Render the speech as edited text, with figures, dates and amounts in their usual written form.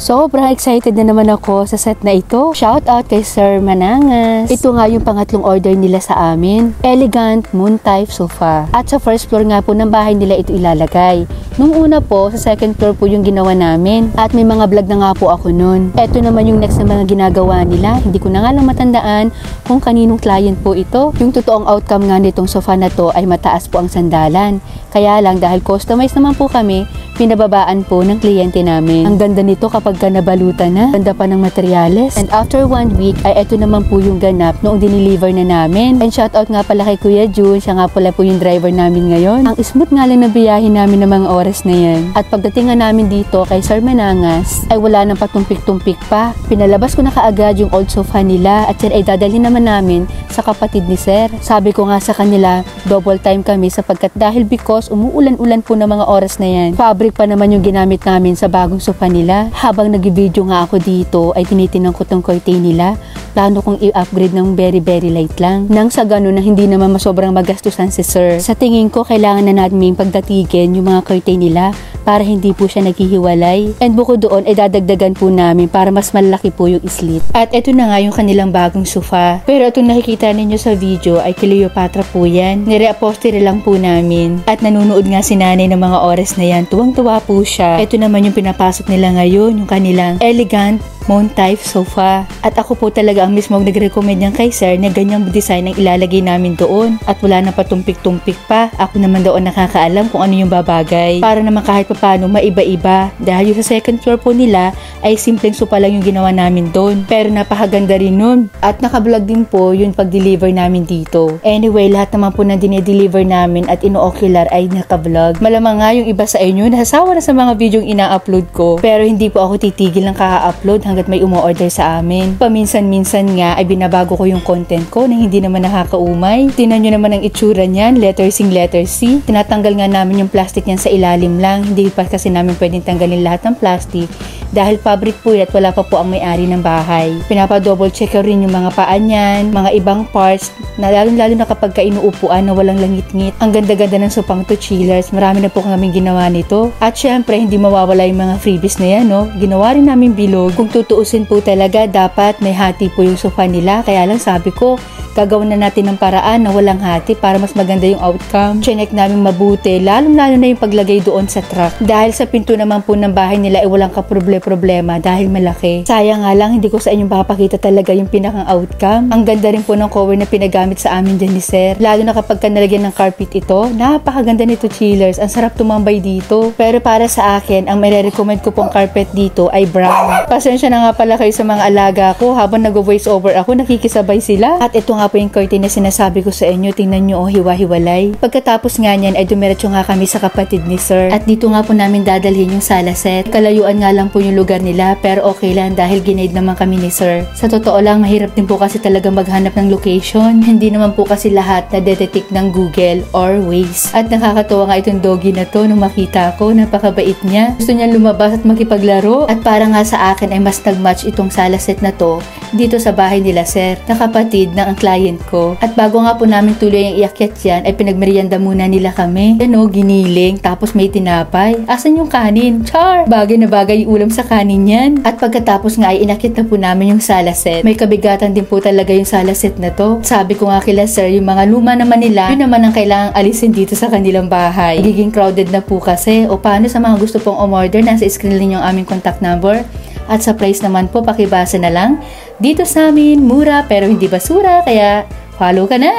Sobrang excited na naman ako sa set na ito. Shout out kay Sir Manangas. Ito nga yung pangatlong order nila sa amin. Elegant moon type sofa. At sa first floor nga po ng bahay nila ito ilalagay. Nung una po, sa second floor po yung ginawa namin. At may mga vlog na nga po ako nun. Ito naman yung next na mga ginagawa nila. Hindi ko na nga lang matandaan kung kaninong client po ito. Yung totoong outcome nga nitong sofa na to ay mataas po ang sandalan. Kaya lang dahil customized naman po kami, pinababaan po ng kliyente namin. Ang ganda nito kapag ka nabalutan na. Ganda pa ng materyales. And after 1 week ay ito naman po yung ganap noong dineliver na namin. And shoutout nga pala kay Kuya Jun. Siya nga pala po yung driver namin ngayon. Ang smooth nga lang na biyahin namin ng mga oras na yan. At pagdating nga namin dito kay Sir Manangas ay wala nang patumpik-tumpik pa. Pinalabas ko na kaagad yung old sofa nila at yan ay dadalhin naman namin sa kapatid ni Sir. Sabi ko nga sa kanila, double time kami sapagkat dahil because umuulan-ulan po ng mga oras na yan. Fabric pa naman yung ginamit namin sa bagong sofa nila. Habang nag-video nga ako dito ay tinitingnan ko tong curtain nila. Plano kong i-upgrade ng very light lang. Nang sa ganun na hindi naman masobrang magastusan si Sir. Sa tingin ko kailangan na namin pagdatigin yung mga curtain nila para hindi po siya naghihiwalay. And bukod doon ay dadagdagan po namin para mas malaki po yung slit. At ito na nga yung kanilang bagong sofa. Pero itong nakikita ninyo sa video ay Cleopatra po yan. Nire-upholstery lang po namin. At nanonood nga si nanay ng mga oras na yan. Tuwang-tuwa po siya. Ito naman yung pinapasok nila ngayon, yung kanilang elegant moon type sofa. At ako po talaga ang mismo nag-recommend niyan kay Sir na ganyang design ang ilalagay namin doon. At wala na patumpik-tumpik pa. Ako naman doon nakakaalam kung ano yung babagay. Para naman kahit paano maiba-iba. Dahil yung sa second floor po nila ay simpleng sofa lang yung ginawa namin doon. Pero napakaganda rin nun. At nakablog din po yung pag-deliver namin dito. Anyway, lahat naman po na dinedeliver namin at ino-ocular ay nakablog. Malamang nga yung iba sa inyo nasasawa na sa mga videong ina-upload ko. Pero hindi po ako titigil ng kaka-upload hanggat may umo-order sa amin. Paminsan-minsan nga ay binabago ko yung content ko na hindi naman nakakaumay. Tingnan nyo naman ang itsura niyan, letter C. Tinatanggal nga namin yung plastic niyan sa ilalim lang. Hindi pa kasi namin pwedeng tanggalin lahat ng plastic dahil fabric po at wala pa po ang may-ari ng bahay. Pinapa-double check ko rin yung mga paa niyan, mga ibang parts na lalo na kapag inuupuan na walang langit-ngit. Ang ganda-ganda ng sopang to chillers. Marami na po kaming ginawa nito. At syempre, hindi mawawala yung mga freebies na yan, no? Ginawa rin namin bilog. Kung tutuusin po talaga, dapat may hati po yung sofa nila. Kaya lang sabi ko, gagawin na natin ng paraan na walang hati para mas maganda yung outcome. Chinek namin mabuti, lalo-lalo na yung paglagay doon sa truck. Dahil sa pinto naman po ng bahay nila ay walang kaproblema dahil malaki. Sayang nga lang, hindi ko sa inyong papakita talaga yung pinakang outcome. Ang ganda rin po ng cover na pinagamit sa amin dyan ni Sir. Lalo na kapag nalagyan ng carpet ito, napakaganda nito chillers. Ang sarap tumambay dito. Pero para sa akin, ang may-recommend ko pong carpet dito ay brown. Pasensya na nga pala kayo sa mga alaga ko. Habang nag-voice over ako, nakikisabay sila. At ito nga po yung curtain na sinasabi ko sa inyo. Tingnan nyo, hiwa-hiwalay. Pagkatapos nga niyan, ay dumiretso nga kami sa kapatid ni Sir. At dito nga po namin dadalhin yung sala set. Kalayuan nga lang po yung lugar nila, pero okay lang dahil ginaid naman kami ni Sir. Sa totoo lang, mahirap din po kasi talaga maghanap ng location. Hindi naman po kasi lahat na detect ng Google or Waze. At nakakatuwa nga itong doggy na to nung makita ko. Napakabait niya. Gusto niya lumabas at makipaglaro. At para nga sa akin ay mas nag-match itong sala set na to dito sa bahay nila Sir, na kapatid ng ang client ko. At bago nga po namin tuloy ang iakyat yan, ay pinagmerienda muna nila kami. Ano, giniling, tapos may tinapay. Asan yung kanin? Char! Bagay na bagay yung ulam sa kanin yan. At pagkatapos nga ay inakyat na po namin yung sala set. May kabigatan din po talaga yung sala set na to. Sabi ko nga kila Sir, yung mga luma naman nila, yun naman ang kailangang alisin dito sa kanilang bahay. Giging crowded na po kasi. O paano sa mga gusto pong umorder, nasa screen ninyo ang aming contact number. At sa price naman po, pakibasa na lang. Dito sa amin, mura pero hindi basura, kaya follow ka na!